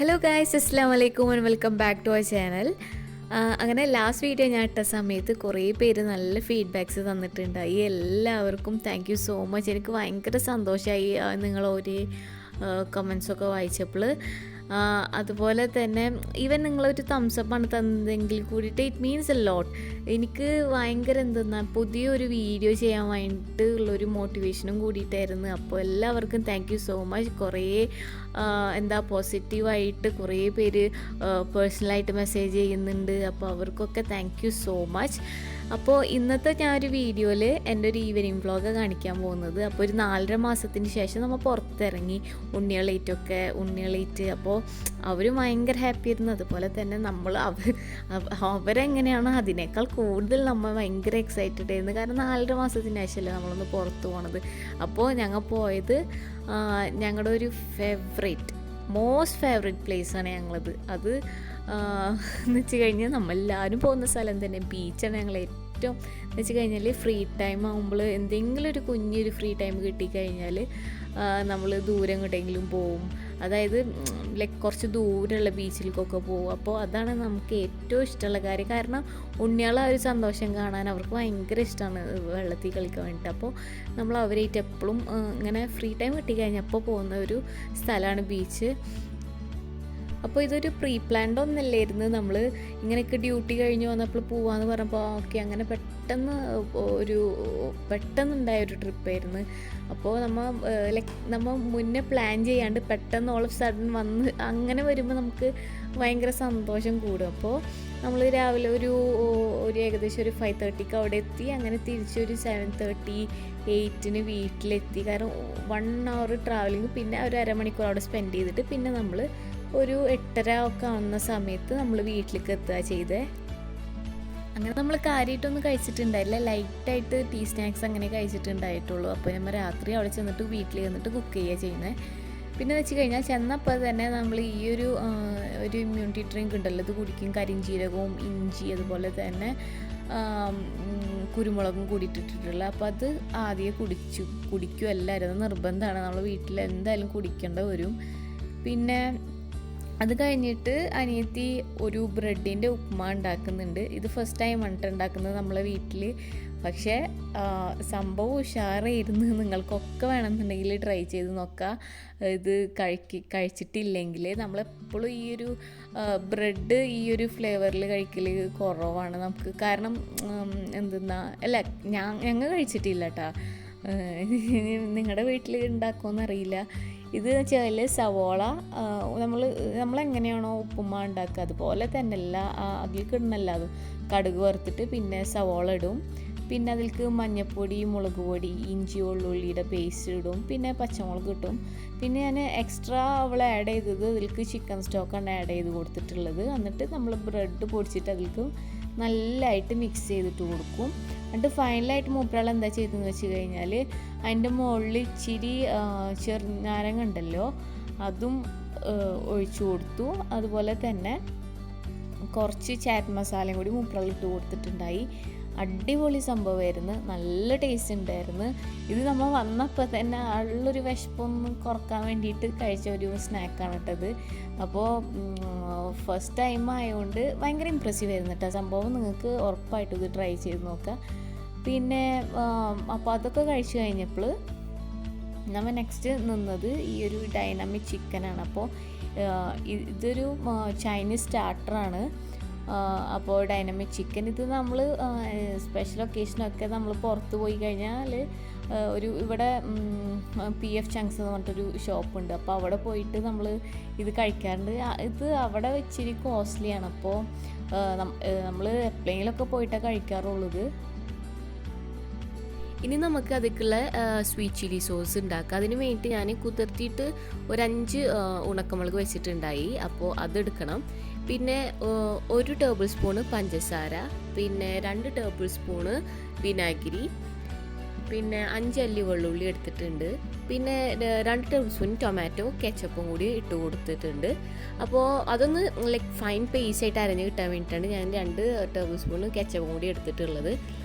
Hello guys, അസ്സലാമു അലൈക്കും and welcome back to our channel. അങ്ങനെ ലാസ്റ്റ് വീഡിയോ ഞാൻ ഇട്ട സമയത്ത് കുറേ പേര് നല്ല ഫീഡ്ബാക്ക്സ് തന്നിട്ടുണ്ടായി. എല്ലാവർക്കും താങ്ക് യു സോ മച്ച്. എനിക്ക് ഭയങ്കര സന്തോഷമായി നിങ്ങൾ ഒരു കമൻസൊക്കെ വായിച്ചപ്പോൾ. അതുപോലെ തന്നെ ഈവൻ നിങ്ങളൊരു തംസപ്പാണ് തന്നതെങ്കിൽ കൂടിയിട്ട് ഇറ്റ് മീൻസ് എ ലോട്ട്. എനിക്ക് ഭയങ്കര എന്തെന്നാൽ പുതിയൊരു വീഡിയോ ചെയ്യാൻ വേണ്ടിയിട്ട് ഉള്ളൊരു മോട്ടിവേഷനും കൂടിയിട്ടായിരുന്നു. അപ്പോൾ എല്ലാവർക്കും താങ്ക് യു സോ മച്ച്. കുറേ പോസിറ്റീവായിട്ട് കുറേ പേര് പേഴ്സണലായിട്ട് മെസ്സേജ് ചെയ്യുന്നുണ്ട്. അപ്പോൾ അവർക്കൊക്കെ താങ്ക് യു സോ മച്ച്. അപ്പോൾ ഇന്നത്തെ ഞാനൊരു വീഡിയോയിൽ എൻ്റെ ഒരു ഈവനിങ് വ്ളോഗ് കാണിക്കാൻ പോകുന്നത്. അപ്പോൾ ഒരു 4.5 മാസത്തിന് ശേഷം നമ്മൾ പുറത്തിറങ്ങി ഉണ്ണികളേറ്റ്. അപ്പോൾ അവർ ഭയങ്കര ഹാപ്പി ആയിരുന്നു. അതുപോലെ തന്നെ അവരെങ്ങനെയാണോ അതിനേക്കാൾ കൂടുതൽ നമ്മൾ ഭയങ്കര എക്സൈറ്റഡ് ആയിരുന്നു. കാരണം 4.5 മാസത്തിന് ശേഷമല്ലേ നമ്മളൊന്ന് പുറത്ത് പോണത്. അപ്പോൾ ഞങ്ങൾ പോയത് ഞങ്ങളുടെ ഒരു മോസ്റ്റ് ഫേവറേറ്റ് പ്ലേസാണ് ഞങ്ങളത്. അത് എന്ന് വെച്ച് കഴിഞ്ഞാൽ നമ്മളെല്ലാവരും പോകുന്ന സ്ഥലം തന്നെ ബീച്ചാണ്. ഞങ്ങൾ ഏറ്റവും എന്ന് വെച്ച് കഴിഞ്ഞാൽ ഫ്രീ ടൈം ആകുമ്പോൾ എന്തെങ്കിലും ഒരു കുഞ്ഞൊരു ഫ്രീ ടൈം കിട്ടിക്കഴിഞ്ഞാൽ നമ്മൾ ദൂരം എങ്ങോട്ടെങ്കിലും പോവും. അതായത് കുറച്ച് ദൂരമുള്ള ബീച്ചിലേക്കൊക്കെ പോകും. അപ്പോൾ അതാണ് നമുക്ക് ഏറ്റവും ഇഷ്ടമുള്ള കാര്യം. കാരണം ഉണ്ണികളെ ഒരു സന്തോഷം കാണാൻ അവർക്ക് ഭയങ്കര ഇഷ്ടമാണ് വെള്ളത്തിൽ കളിക്കാൻ വേണ്ടിയിട്ട്. അപ്പോൾ നമ്മൾ അവരായിട്ട് എപ്പോഴും ഇങ്ങനെ ഫ്രീ ടൈം കിട്ടിക്കഴിഞ്ഞപ്പോൾ പോകുന്ന ഒരു സ്ഥലമാണ് ബീച്ച്. അപ്പോൾ ഇതൊരു പ്രീ പ്ലാൻഡ് ഒന്നല്ലായിരുന്നു. നമ്മൾ ഇങ്ങനെയൊക്കെ ഡ്യൂട്ടി കഴിഞ്ഞ് വന്നപ്പോൾ പോവാന്ന് പറഞ്ഞപ്പോൾ ഓക്കെ, അങ്ങനെ പെട്ടെന്നുണ്ടായൊരു ട്രിപ്പായിരുന്നു. അപ്പോൾ നമ്മൾ മുന്നേ പ്ലാൻ ചെയ്യാണ്ട് പെട്ടെന്ന് ഓൾ ഓഫ് സഡൻ വന്ന് അങ്ങനെ വരുമ്പോൾ നമുക്ക് ഭയങ്കര സന്തോഷം കൂടും. അപ്പോൾ നമ്മൾ രാവിലെ ഒരു ഏകദേശം ഒരു 5:30 അവിടെ എത്തി. അങ്ങനെ തിരിച്ചൊരു 7:30, 8 വീട്ടിലെത്തി. കാരണം 1 hour ട്രാവലിങ്, പിന്നെ ഒരു അരമണിക്കൂർ അവിടെ സ്പെൻഡ് ചെയ്തിട്ട് പിന്നെ നമ്മൾ ഒരു 8:30 ഒക്കെ ആവുന്ന സമയത്ത് നമ്മൾ വീട്ടിലേക്ക് എത്തുക ചെയ്തേ. അങ്ങനെ നമ്മൾ കാര്യമായിട്ടൊന്നും കഴിച്ചിട്ടുണ്ടായില്ല. ലൈറ്റായിട്ട് ടീ സ്നാക്സ് അങ്ങനെ കഴിച്ചിട്ടുണ്ടായിട്ടുള്ളൂ. അപ്പോൾ നമ്മൾ രാത്രി അവിടെ ചെന്നിട്ട് വീട്ടിൽ ചെന്നിട്ട് കുക്ക് ചെയ്യുക ചെയ്യുന്നത്. പിന്നെ വെച്ച് കഴിഞ്ഞാൽ ചെന്നപ്പോൾ തന്നെ നമ്മൾ ഈ ഒരു ഇമ്മ്യൂണിറ്റി ഡ്രിങ്ക് ഉണ്ടല്ലോ, ഇത് കുടിക്കും. കരിഞ്ജീരകവും ഇഞ്ചി അതുപോലെ തന്നെ കുരുമുളകും കൂടിയിട്ടിട്ടുള്ള. അപ്പോൾ അത് ആദ്യം കുടിക്കും എല്ലാവരും. അത് നിർബന്ധമാണ്, നമ്മൾ വീട്ടിൽ എന്തായാലും കുടിക്കേണ്ട വരും. പിന്നെ അത് കഴിഞ്ഞിട്ട് അനിയത്തി ഒരു ബ്രെഡിൻ്റെ ഉപ്മാ ഉണ്ടാക്കുന്നുണ്ട്. ഇത് ഫസ്റ്റ് ടൈം ഉണ്ടാക്കുന്നത് നമ്മളെ വീട്ടിൽ. പക്ഷേ സംഭവം ഉഷാറായിരുന്നു. നിങ്ങൾക്കൊക്കെ വേണമെന്നുണ്ടെങ്കിൽ ട്രൈ ചെയ്ത് നോക്കാം. ഇത് കഴിച്ചിട്ടില്ലെങ്കിൽ നമ്മളെപ്പോഴും ഈ ഒരു ബ്രെഡ് ഈ ഒരു ഫ്ലേവറിൽ കഴിക്കൽ കുറവാണ് നമുക്ക്. കാരണം ഞങ്ങൾ കഴിച്ചിട്ടില്ല കേട്ടോ. നിങ്ങളുടെ വീട്ടിൽ ഉണ്ടാക്കുമെന്നറിയില്ല. ഇത് വെച്ചാൽ സവോള നമ്മളെങ്ങനെയാണോ ഉപ്പുമാ ഉണ്ടാക്കുക അതുപോലെ തന്നെ അതിലേക്ക് ഇടുന്നല്ല, അത് കടുക് വറുത്തിട്ട് പിന്നെ സവോള ഇടും. പിന്നെ അതിലേക്ക് മഞ്ഞൾപ്പൊടി, മുളക് പൊടി, ഇഞ്ചി വെള്ളുള്ളിയുടെ പേസ്റ്റ് ഇടും. പിന്നെ പച്ചമുളക് ഇട്ടും. പിന്നെ ഞാൻ എക്സ്ട്രാ ആഡ് ചെയ്തത് അതിലേക്ക് ചിക്കൻ സ്റ്റോക്കാണ് ആഡ് ചെയ്ത് കൊടുത്തിട്ടുള്ളത്. എന്നിട്ട് നമ്മൾ ബ്രെഡ് പൊടിച്ചിട്ട് അതിലേക്ക് നല്ലതായിട്ട് മിക്സ് ചെയ്തിട്ട് കൊടുക്കും. എന്നിട്ട് ഫൈനലായിട്ട് മൂപ്പരാൾ എന്താ ചെയ്തതെന്ന് വെച്ച് കഴിഞ്ഞാൽ അതിൻ്റെ മുകളിൽ ഇച്ചിരി ചെറുനാരങ്ങ ഉണ്ടല്ലോ, അതും ഒഴിച്ചു കൊടുത്തു. അതുപോലെ തന്നെ കുറച്ച് ചാറ്റ് മസാലയും കൂടി മൂപ്പരാൾ ഇട്ട് കൊടുത്തിട്ടുണ്ടായി. അടിപൊളി സംഭവമായിരുന്നു, നല്ല ടേസ്റ്റ് ഉണ്ടായിരുന്നു. ഇത് നമ്മൾ വന്നപ്പോൾ തന്നെ ഉള്ളൊരു വിശപ്പൊന്ന് കുറക്കാൻ വേണ്ടിയിട്ട് കഴിച്ച ഒരു സ്നാക്കാണ് കേട്ടത്. അപ്പോൾ ഫസ്റ്റ് ടൈം ആയതുകൊണ്ട് ഭയങ്കര ഇമ്പ്രസീവ് ആയിരുന്നു കേട്ടോ സംഭവം. നിങ്ങൾക്ക് ഉറപ്പായിട്ടും ഇത് ട്രൈ ചെയ്ത് നോക്കാം. പിന്നെ അപ്പോൾ അതൊക്കെ കഴിച്ച് കഴിഞ്ഞപ്പോൾ നമ്മൾ നെക്സ്റ്റ് നിന്നത് ഈ ഒരു ഡൈനാമിക് ചിക്കനാണ്. അപ്പോൾ ഇതൊരു ചൈനീസ് സ്റ്റാർട്ടറാണ്. അപ്പോൾ ഡൈനാമിക് ചിക്കൻ ഇത് നമ്മൾ സ്പെഷ്യൽ ഒക്കേഷനൊക്കെ നമ്മൾ പുറത്ത് പോയി കഴിഞ്ഞാൽ ഇവിടെ PF ചങ്ക്സ് എന്ന് പറഞ്ഞിട്ടൊരു ഷോപ്പുണ്ട്. അപ്പോൾ അവിടെ പോയിട്ട് നമ്മൾ ഇത് കഴിക്കാറുണ്ട്. ഇത് അവിടെ ഇച്ചിരി കോസ്റ്റ്ലിയാണ്. അപ്പോൾ നമ്മൾ എപ്പോഴെങ്കിലുമൊക്കെ പോയിട്ടാണ് കഴിക്കാറുള്ളത്. ഇനി നമുക്ക് അതിലേക്കുള്ള സ്വീറ്റ് ചില്ലി സോസ് ഉണ്ടാക്കാം. അതിന് വേണ്ടിയിട്ട് ഞാൻ കുതിർത്തിയിട്ട് ഒരു 5 ഉണക്കമുളക് വെച്ചിട്ടുണ്ടായി. അപ്പോൾ അതെടുക്കണം. പിന്നെ 1 ടേബിൾ സ്പൂണ് പഞ്ചസാര, പിന്നെ 2 ടേബിൾ സ്പൂണ് വിനാഗിരി, പിന്നെ 5 അല്ലി വെള്ളുള്ളി എടുത്തിട്ടുണ്ട്. പിന്നെ 2 ടേബിൾ സ്പൂൺ ടൊമാറ്റോ കെച്ചപ്പും കൂടി ഇട്ട് കൊടുത്തിട്ടുണ്ട്. അപ്പോൾ അതൊന്ന് ഫൈൻ പേസ്റ്റായിട്ട് അരഞ്ഞ് കിട്ടാൻ വേണ്ടിയിട്ടാണ് ഞാൻ 2 ടേബിൾ സ്പൂൺ കെച്ചപ്പും കൂടി എടുത്തിട്ടുള്ളത്.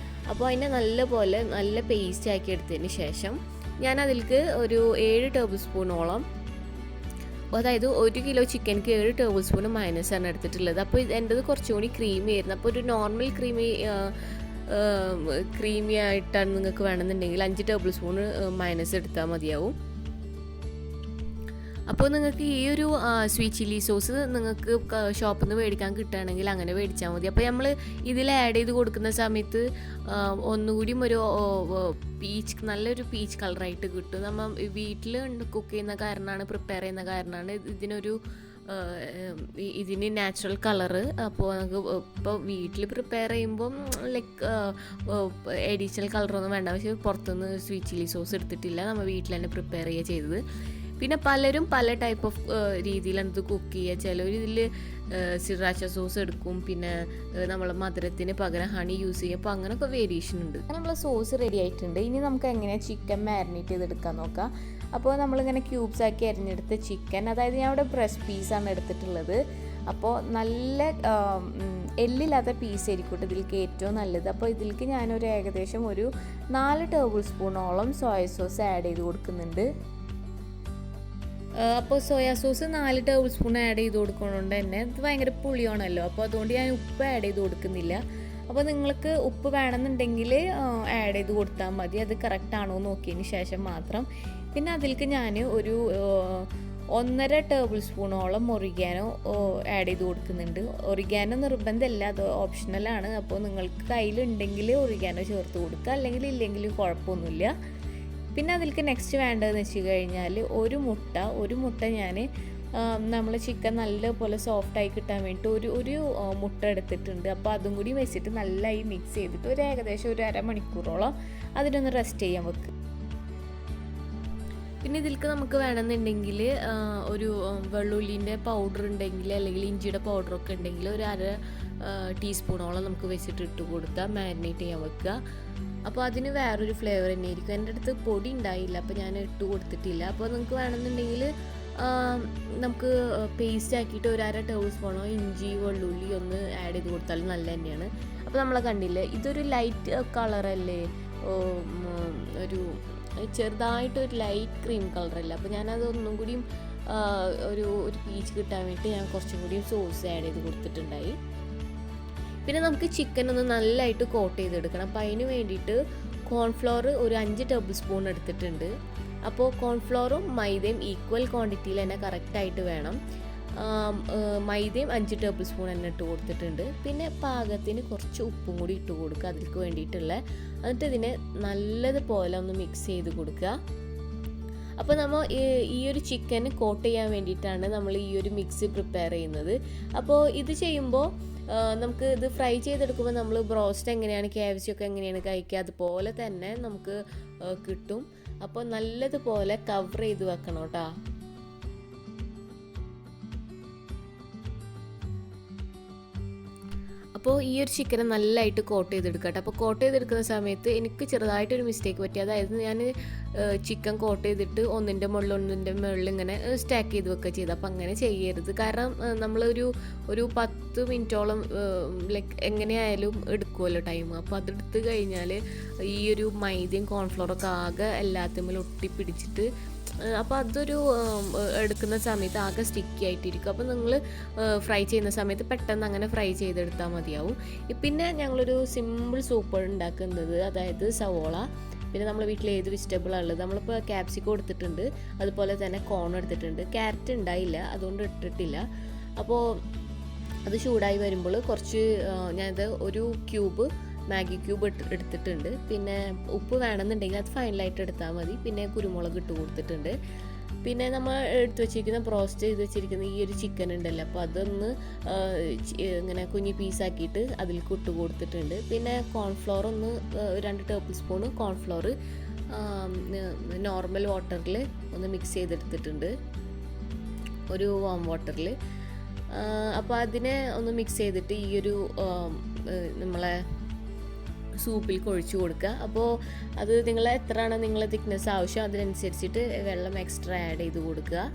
അപ്പോൾ അതിനെ നല്ല പേസ്റ്റ് ആക്കി എടുത്തതിന് ശേഷം ഞാൻ അതിലേക്ക് ഒരു 7 ടേബിൾ സ്പൂണോളം അതായത് 1 കിലോ ചിക്കൻക്ക് 7 ടേബിൾ സ്പൂൺ മയണൈസാണ് എടുത്തിട്ടുള്ളത്. അപ്പോൾ എൻ്റെത് കുറച്ചും കൂടി ക്രീമി ആയിരുന്നു. അപ്പോൾ ഒരു നോർമൽ ക്രീമി ആയിട്ടാണ് നിങ്ങൾക്ക് വേണമെന്നുണ്ടെങ്കിൽ 5 ടേബിൾ സ്പൂൺ മയണൈസ് എടുത്താൽ മതിയാവും. അപ്പോൾ നിങ്ങൾക്ക് ഈ ഒരു സ്വീറ്റ് ചില്ലി സോസ് നിങ്ങൾക്ക് ഷോപ്പിൽ നിന്ന് മേടിക്കാൻ കിട്ടുകയാണെങ്കിൽ അങ്ങനെ മേടിച്ചാൽ മതി. അപ്പോൾ നമ്മൾ ഇതിൽ ആഡ് ചെയ്ത് കൊടുക്കുന്ന സമയത്ത് ഒന്നുകൂടിയും ഒരു നല്ലൊരു പീച്ച് കളറായിട്ട് കിട്ടും. നമ്മൾ വീട്ടിൽ കുക്ക് ചെയ്യുന്ന കാരണമാണ്, പ്രിപ്പയർ ചെയ്യുന്ന കാരണമാണ് ഇതിന് നാച്ചുറൽ കളറ്. അപ്പോൾ നമുക്ക് ഇപ്പോൾ വീട്ടിൽ പ്രിപ്പയർ ചെയ്യുമ്പം ലൈക്ക് എഡീഷണൽ കളറൊന്നും വേണ്ട. പക്ഷേ പുറത്തുനിന്ന് സ്വീറ്റ് ചില്ലി സോസ് എടുത്തിട്ടില്ല, നമ്മൾ വീട്ടിൽ തന്നെ പ്രിപ്പയർ ചെയ്യുക ചെയ്തത്. പിന്നെ പലരും പല ടൈപ്പ് ഓഫ് രീതിയിലാണ് ഇത് കുക്ക് ചെയ്യുക. ചിലർ ഇതിൽ സിറാച്ച സോസ് എടുക്കും, പിന്നെ നമ്മൾ മധുരത്തിന് പകരം ഹണി യൂസ് ചെയ്യും. അപ്പോൾ അങ്ങനെയൊക്കെ വേരിയേഷൻ ഉണ്ട്. നമ്മൾ സോസ് റെഡി ആയിട്ടുണ്ട്. ഇനി നമുക്ക് എങ്ങനെയാണ് ചിക്കൻ മാരിനേറ്റ് ചെയ്തെടുക്കാൻ നോക്കാം. അപ്പോൾ നമ്മളിങ്ങനെ ക്യൂബ്സ് ആക്കി അരിഞ്ഞെടുത്ത ചിക്കൻ, അതായത് ഞാൻ ഇവിടെ ബ്രസ്റ്റ് പീസാണ് എടുത്തിട്ടുള്ളത്. അപ്പോൾ നല്ല എല്ലില്ലാത്ത പീസ് ആയിരിക്കും ഇതിലേക്ക് ഏറ്റവും നല്ലത്. അപ്പോൾ ഇതിലേക്ക് ഞാനൊരു ഏകദേശം ഒരു 4 ടേബിൾ സ്പൂണോളം സോയ സോസ് ആഡ് ചെയ്ത് കൊടുക്കുന്നുണ്ട്. അപ്പോൾ soya sauce 4 table spoon add ചെയ്ത് കൊടുക്കുന്നതുകൊണ്ട് തന്നെ ഇത് ഭയങ്കര പുളിയാണല്ലോ. അപ്പോൾ അതുകൊണ്ട് ഞാൻ ഉപ്പ് ആഡ് ചെയ്ത് കൊടുക്കുന്നില്ല. അപ്പോൾ നിങ്ങൾക്ക് ഉപ്പ് വേണമെന്നുണ്ടെങ്കിൽ ആഡ് ചെയ്ത് കൊടുത്താൽ മതി, അത് കറക്റ്റാണോ നോക്കിയതിന് ശേഷം മാത്രം. പിന്നെ അതിലേക്ക് ഞാൻ ഒരു 1.5 ടേബിൾ സ്പൂണോളം ഒറിഗാനോ ആഡ് ചെയ്ത് കൊടുക്കുന്നുണ്ട്. ഒറിഗാനോ നിർബന്ധമല്ല, അത് ഓപ്ഷണലാണ്. അപ്പോൾ നിങ്ങൾക്ക് കയ്യിലുണ്ടെങ്കിൽ ഒറിഗാനോ ചേർത്ത് കൊടുക്കുക, അല്ലെങ്കിൽ ഇല്ലെങ്കിൽ കുഴപ്പമൊന്നുമില്ല. പിന്നെ അതിലേക്ക് നെക്സ്റ്റ് വേണ്ടതെന്ന് വെച്ച് കഴിഞ്ഞാൽ ഒരു മുട്ട ഞാൻ നമ്മൾ ചിക്കൻ നല്ലപോലെ സോഫ്റ്റായി കിട്ടാൻ വേണ്ടിയിട്ട് ഒരു മുട്ട എടുത്തിട്ടുണ്ട്. അപ്പോൾ അതും കൂടി വെച്ചിട്ട് നല്ലതായി മിക്സ് ചെയ്തിട്ട് ഒരു ഏകദേശം ഒരു അരമണിക്കൂറോളം അതിനൊന്ന് റെസ്റ്റ് ചെയ്യാൻ വെക്കുക. പിന്നെ ഇതിലേക്ക് നമുക്ക് വേണമെന്നുണ്ടെങ്കിൽ ഒരു വെള്ളുള്ളിൻ്റെ പൗഡർ ഉണ്ടെങ്കിൽ, അല്ലെങ്കിൽ ഇഞ്ചിയുടെ പൗഡറൊക്കെ ഉണ്ടെങ്കിൽ ഒരു 1/2 ടീസ്പൂണോളം നമുക്ക് വെച്ചിട്ട് ഇട്ട് കൊടുത്താൽ മാരിനേറ്റ് ചെയ്യാൻ വെക്കുക. അപ്പോൾ അതിന് വേറൊരു ഫ്ലേവർ തന്നെ ആയിരിക്കും. എൻ്റെ അടുത്ത് പൊടി ഉണ്ടായില്ല, അപ്പോൾ ഞാൻ ഇട്ട് കൊടുത്തിട്ടില്ല. അപ്പോൾ നിങ്ങൾക്ക് വേണമെന്നുണ്ടെങ്കിൽ നമുക്ക് പേസ്റ്റ് ആക്കിയിട്ട് ഒരു 1/2 ടേബിൾ സ്പൂണോ ഇഞ്ചി വെള്ളുള്ളി ഒന്ന് ആഡ് ചെയ്ത് കൊടുത്താലും നല്ല തന്നെയാണ്. അപ്പോൾ നമ്മളെ കണ്ടില്ലേ, ഇതൊരു ലൈറ്റ് കളറല്ലേ, ഒരു ചെറുതായിട്ടൊരു ലൈറ്റ് ക്രീം കളറല്ല. അപ്പോൾ ഞാനതൊന്നും കൂടിയും ഒരു പീച്ച് കിട്ടാൻ വേണ്ടി ഞാൻ കുറച്ചും കൂടി സോസ് ആഡ് ചെയ്ത് കൊടുത്തിട്ടുണ്ടായി. പിന്നെ നമുക്ക് ചിക്കൻ ഒന്ന് നല്ലതായിട്ട് കോട്ട് ചെയ്തെടുക്കണം. അപ്പോൾ അതിന് വേണ്ടിയിട്ട് കോൺഫ്ലോർ ഒരു 5 ടേബിൾ സ്പൂൺ എടുത്തിട്ടുണ്ട്. അപ്പോൾ കോൺഫ്ലോറും മൈദയും ഈക്വൽ ക്വാണ്ടിറ്റിയിൽ തന്നെ കറക്റ്റായിട്ട് വേണം. മൈദയും 5 ടേബിൾ സ്പൂൺ തന്നെ ഇട്ട് കൊടുത്തിട്ടുണ്ട്. പിന്നെ പാകത്തിന് കുറച്ച് ഉപ്പും കൂടി ഇട്ട് കൊടുക്കുക അതിലേക്ക് വേണ്ടിയിട്ടുള്ള. എന്നിട്ട് ഇതിനെ നല്ലതുപോലെ ഒന്ന് മിക്സ് ചെയ്ത് കൊടുക്കുക. അപ്പോൾ നമ്മൾ ഈ ഒരു ചിക്കൻ കോട്ട് ചെയ്യാൻ വേണ്ടിയിട്ടാണ് നമ്മൾ ഈ ഒരു മിക്സ് പ്രിപ്പയർ ചെയ്യുന്നത്. അപ്പോൾ ഇത് ചെയ്യുമ്പോൾ നമുക്ക് ഇത് ഫ്രൈ ചെയ്തെടുക്കുമ്പോൾ നമ്മൾ ബ്രോസ്റ്റ് എങ്ങനെയാണ്, KFC ഒക്കെ എങ്ങനെയാണ് കഴിക്കുക, അതുപോലെ തന്നെ നമുക്ക് കിട്ടും. അപ്പോൾ നല്ലതുപോലെ കവർ ചെയ്ത് വെക്കണം കേട്ടോ. അപ്പോൾ ഈ ഒരു ചിക്കനെ നല്ലതായിട്ട് കോട്ട് ചെയ്തെടുക്കട്ടെ. അപ്പോൾ കോട്ട് ചെയ്തെടുക്കുന്ന സമയത്ത് എനിക്ക് ചെറുതായിട്ടൊരു മിസ്റ്റേക്ക് പറ്റി. അതായത് ഞാൻ ചിക്കൻ കോട്ട് ചെയ്തിട്ട് ഒന്നിൻ്റെ മുകളിൽ ഇങ്ങനെ സ്റ്റാക്ക് ചെയ്ത് വെക്കുക ചെയ്ത്. അപ്പോൾ അങ്ങനെ ചെയ്യരുത്. കാരണം നമ്മളൊരു 10 മിനിറ്റോളം ലൈക്ക് എങ്ങനെയായാലും എടുക്കുമല്ലോ ടൈം. അപ്പോൾ അതെടുത്ത് കഴിഞ്ഞാൽ ഈ ഒരു മൈദയും കോൺഫ്ലോറൊക്കെ ആകെ എല്ലാത്തിന്മേലും ഒട്ടിപ്പിടിച്ചിട്ട് അപ്പോൾ അതൊരു എടുക്കുന്ന സമയത്ത് ആകെ സ്റ്റിക്കി ആയിട്ടിരിക്കും. അപ്പോൾ നിങ്ങൾ ഫ്രൈ ചെയ്യുന്ന സമയത്ത് പെട്ടെന്ന് അങ്ങനെ ഫ്രൈ ചെയ്തെടുത്താൽ മതിയാവും. പിന്നെ ഞങ്ങളൊരു സിമ്പിൾ സൂപ്പ് ഉണ്ടാക്കുന്നത്, അതായത് സവോള, പിന്നെ നമ്മൾ വീട്ടിൽ ഏത് വെജിറ്റബിളാണ് ഉള്ളത്, നമ്മളിപ്പോൾ ക്യാപ്സിക്കം എടുത്തിട്ടുണ്ട്, അതുപോലെ തന്നെ കോൺ എടുത്തിട്ടുണ്ട്. ക്യാരറ്റ് ഉണ്ടായില്ല, അതുകൊണ്ട് ഇട്ടിട്ടില്ല. അപ്പോൾ അത് ചൂടായി വരുമ്പോൾ കുറച്ച് ഞാനത് ഒരു മാഗി ക്യൂബ് എടുത്തിട്ടുണ്ട്. പിന്നെ ഉപ്പ് വേണമെന്നുണ്ടെങ്കിൽ അത് ഫൈനലായിട്ട് എടുത്താൽ മതി. പിന്നെ കുരുമുളക് ഇട്ട് കൊടുത്തിട്ടുണ്ട്. പിന്നെ നമ്മൾ എടുത്ത് വെച്ചിരിക്കുന്ന ബ്രോസ്റ്റ് ചെയ്ത് വെച്ചിരിക്കുന്ന ഈ ഒരു ചിക്കൻ ഉണ്ടല്ലോ, അപ്പോൾ അതൊന്ന് ഇങ്ങനെ കുഞ്ഞി പീസാക്കിയിട്ട് അതിലേക്ക് ഇട്ട് കൊടുത്തിട്ടുണ്ട്. പിന്നെ കോൺഫ്ലോർ ഒന്ന് 2 ടേബിൾ സ്പൂണ് കോൺഫ്ലോർ നോർമൽ വാട്ടറിൽ ഒന്ന് മിക്സ് ചെയ്തെടുത്തിട്ടുണ്ട്, ഒരു വാം വാട്ടറിൽ. അപ്പോൾ അതിനെ ഒന്ന് മിക്സ് ചെയ്തിട്ട് ഈ ഒരു നമ്മളെ സൂപ്പിൽ കൊഴിച്ച് കൊടുക്കുക. അപ്പോൾ അത് എത്രയാണ് നിങ്ങളെ തിക്നെസ് ആവശ്യം അതിനനുസരിച്ചിട്ട് വെള്ളം എക്സ്ട്രാ ആഡ് ചെയ്ത് കൊടുക്കുക.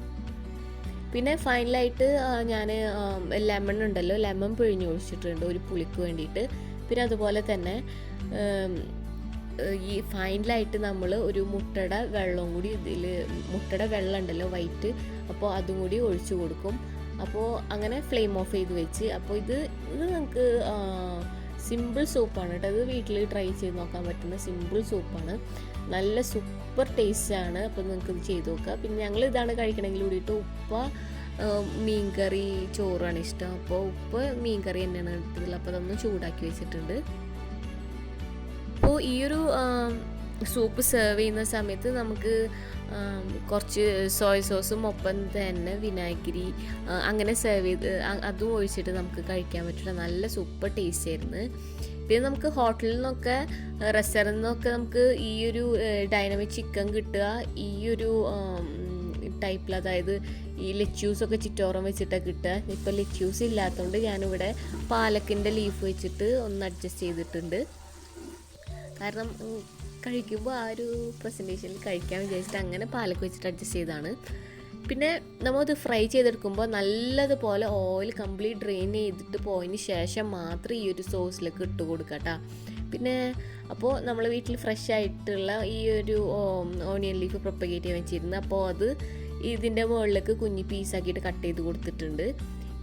പിന്നെ ഫൈനലായിട്ട് ഞാൻ ലെമൺ ഉണ്ടല്ലോ, ലെമൺ പിഴിഞ്ഞ് ഒഴിച്ചിട്ടുണ്ട് ഒരു പുളിക്ക് വേണ്ടിയിട്ട്. പിന്നെ അതുപോലെ തന്നെ ഈ ഫൈനലായിട്ട് നമ്മൾ ഒരു മുട്ടയുടെ വെള്ളം കൂടി മുട്ടയുടെ വെള്ളം ഉണ്ടല്ലോ വൈറ്റ്, അപ്പോൾ അതും കൂടി ഒഴിച്ചു കൊടുക്കും. അപ്പോൾ അങ്ങനെ ഫ്ലെയിം ഓഫ് ചെയ്ത് വെച്ച്. അപ്പോൾ ഇത് നമുക്ക് സിമ്പിൾ സൂപ്പാണ് കേട്ടോ. ഇത് വീട്ടിൽ ട്രൈ ചെയ്ത് നോക്കാൻ പറ്റുന്ന സിമ്പിൾ സൂപ്പാണ്. നല്ല സൂപ്പർ ടേസ്റ്റാണ്. അപ്പോൾ നിങ്ങൾക്ക് ഇത് ചെയ്ത് നോക്കുക. പിന്നെ ഞങ്ങൾ ഇതാണ് കഴിക്കണമെങ്കിൽ കൂടിയിട്ട് ഉപ്പ മീൻകറി ചോറാണ് ഇഷ്ടം. അപ്പോൾ ഉപ്പ് മീൻകറി തന്നെയാണ് എടുത്തിട്ടുള്ളത്. അപ്പോൾ അതൊന്ന് ചൂടാക്കി വെച്ചിട്ടുണ്ട്. അപ്പോൾ ഈ ഒരു സൂപ്പ് സെർവ് ചെയ്യുന്ന സമയത്ത് നമുക്ക് കുറച്ച് സോയ സോസും ഒപ്പം തന്നെ വിനാഗിരി അങ്ങനെ സെർവ് ചെയ്ത് അതും ഒഴിച്ചിട്ട് നമുക്ക് കഴിക്കാൻ പറ്റില്ല. നല്ല സൂപ്പർ ടേസ്റ്റ് ആയിരുന്നു. പിന്നെ നമുക്ക് ഹോട്ടലിൽ നിന്നൊക്കെ റെസ്റ്റോറൻറ്റിൽ നിന്നൊക്കെ നമുക്ക് ഈ ഒരു ഡൈനമിക് ചിക്കൻ കിട്ടുക ഈ ഒരു ടൈപ്പിൽ, അതായത് ഈ ലെറ്റ്യൂസൊക്കെ ചിറ്റോറം വെച്ചിട്ടൊക്കെ കിട്ടുക. ഇപ്പോൾ ലെറ്റ്യൂസ് ഇല്ലാത്തതുകൊണ്ട് ഞാനിവിടെ പാലക്കിൻ്റെ ലീഫ് വെച്ചിട്ട് ഒന്ന് അഡ്ജസ്റ്റ് ചെയ്തിട്ടുണ്ട്. കാരണം കഴിക്കുമ്പോൾ ആ ഒരു പ്രസൻറ്റേഷനിൽ കഴിക്കാൻ വിചാരിച്ചിട്ട് അങ്ങനെ പാലക്ക് വെച്ചിട്ട് അഡ്ജസ്റ്റ് ചെയ്താണ്. പിന്നെ നമ്മളിത് ഫ്രൈ ചെയ്തെടുക്കുമ്പോൾ നല്ലതുപോലെ ഓയിൽ കംപ്ലീറ്റ് ഡ്രെയിൻ ചെയ്തിട്ട് പോയതിന് ശേഷം മാത്രം ഈ ഒരു സോസിലേക്ക് ഇട്ട് കൊടുക്കുക കേട്ടോ. പിന്നെ അപ്പോൾ നമ്മൾ വീട്ടിൽ ഫ്രഷ് ആയിട്ടുള്ള ഈ ഒരു ഓണിയൻ ലീഫ് പ്രൊപ്പഗേറ്റ് ചെയ്യാൻ വെച്ചിരുന്നു. അപ്പോൾ അത് ഇതിൻ്റെ മുകളിലേക്ക് കുഞ്ഞി പീസാക്കിയിട്ട് കട്ട് ചെയ്ത് കൊടുത്തിട്ടുണ്ട്.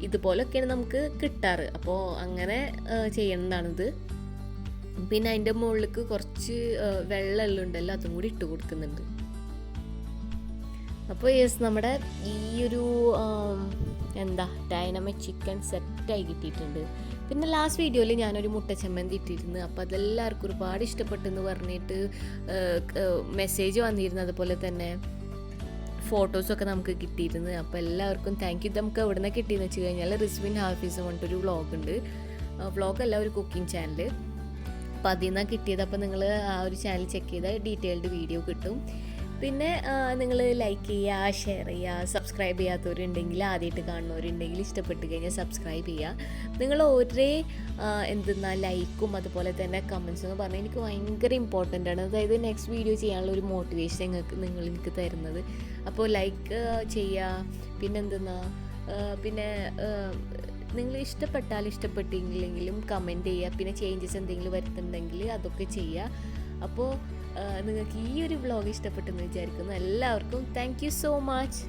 ഇതുപോലൊക്കെയാണ് നമുക്ക് കിട്ടാറ്. അപ്പോൾ അങ്ങനെ ചെയ്യേണ്ടതാണിത്. പിന്നെ അതിൻ്റെ മുകളിലേക്ക് കുറച്ച് വെള്ളമെല്ലാം ഉണ്ടല്ലോ അതും കൂടി ഇട്ട് കൊടുക്കുന്നുണ്ട്. അപ്പോൾ നമ്മുടെ ഈ ഒരു ഡൈനമിക് ചിക്കൻ സെറ്റായി കിട്ടിയിട്ടുണ്ട്. പിന്നെ ലാസ്റ്റ് വീഡിയോയിൽ ഞാനൊരു മുട്ട ചമ്മന്തി ഇട്ടിരുന്നു. അപ്പോൾ അതെല്ലാവർക്കും ഒരുപാട് ഇഷ്ടപ്പെട്ടെന്ന് പറഞ്ഞിട്ട് മെസ്സേജ് വന്നിരുന്നു. അതുപോലെ തന്നെ ഫോട്ടോസൊക്കെ നമുക്ക് കിട്ടിയിരുന്നു. അപ്പോൾ എല്ലാവർക്കും താങ്ക് യു. നമുക്ക് എവിടെ നിന്ന് കിട്ടിയെന്ന് വെച്ച് കഴിഞ്ഞാൽ റിസ്വിൻ ഹാഫീസ് പറഞ്ഞിട്ടൊരു വ്ളോഗുണ്ട്. വ്ളോഗല്ല, ഒരു കുക്കിംഗ് ചാനൽ. അപ്പോൾ അതിൽ നിന്നാണ് കിട്ടിയത്. അപ്പോൾ നിങ്ങൾ ആ ഒരു ചാനൽ ചെക്ക് ചെയ്താൽ ഡീറ്റെയിൽഡ് വീഡിയോ കിട്ടും. പിന്നെ നിങ്ങൾ ലൈക്ക് ചെയ്യുക, ഷെയർ ചെയ്യുക, സബ്സ്ക്രൈബ് ചെയ്യാത്തവരുണ്ടെങ്കിൽ, ആദ്യമായിട്ട് കാണുന്നവരുണ്ടെങ്കിൽ ഇഷ്ടപ്പെട്ട് കഴിഞ്ഞാൽ സബ്സ്ക്രൈബ് ചെയ്യുക. നിങ്ങൾ ഒരേ ലൈക്കും അതുപോലെ തന്നെ കമൻസും എന്ന് പറഞ്ഞാൽ എനിക്ക് ഭയങ്കര ഇമ്പോർട്ടൻ്റ് ആണ്. അതായത് നെക്സ്റ്റ് വീഡിയോ ചെയ്യാനുള്ള ഒരു മോട്ടിവേഷൻ നിങ്ങൾ എനിക്ക് തരുന്നത്. അപ്പോൾ ലൈക്ക് ചെയ്യുക. പിന്നെ നിങ്ങൾ ഇഷ്ടപ്പെട്ടാൽ ഇഷ്ടപ്പെട്ടില്ലെങ്കിലും കമൻറ്റ് ചെയ്യുക. പിന്നെ ചേഞ്ചസ് എന്തെങ്കിലും വരുത്തുന്നുണ്ടെങ്കിൽ അതൊക്കെ ചെയ്യുക. അപ്പോൾ നിങ്ങൾക്ക് ഈ ഒരു വ്ളോഗ് ഇഷ്ടപ്പെട്ടെന്ന് വിചാരിക്കുന്നു. എല്ലാവർക്കും താങ്ക് യു സോ മച്ച്.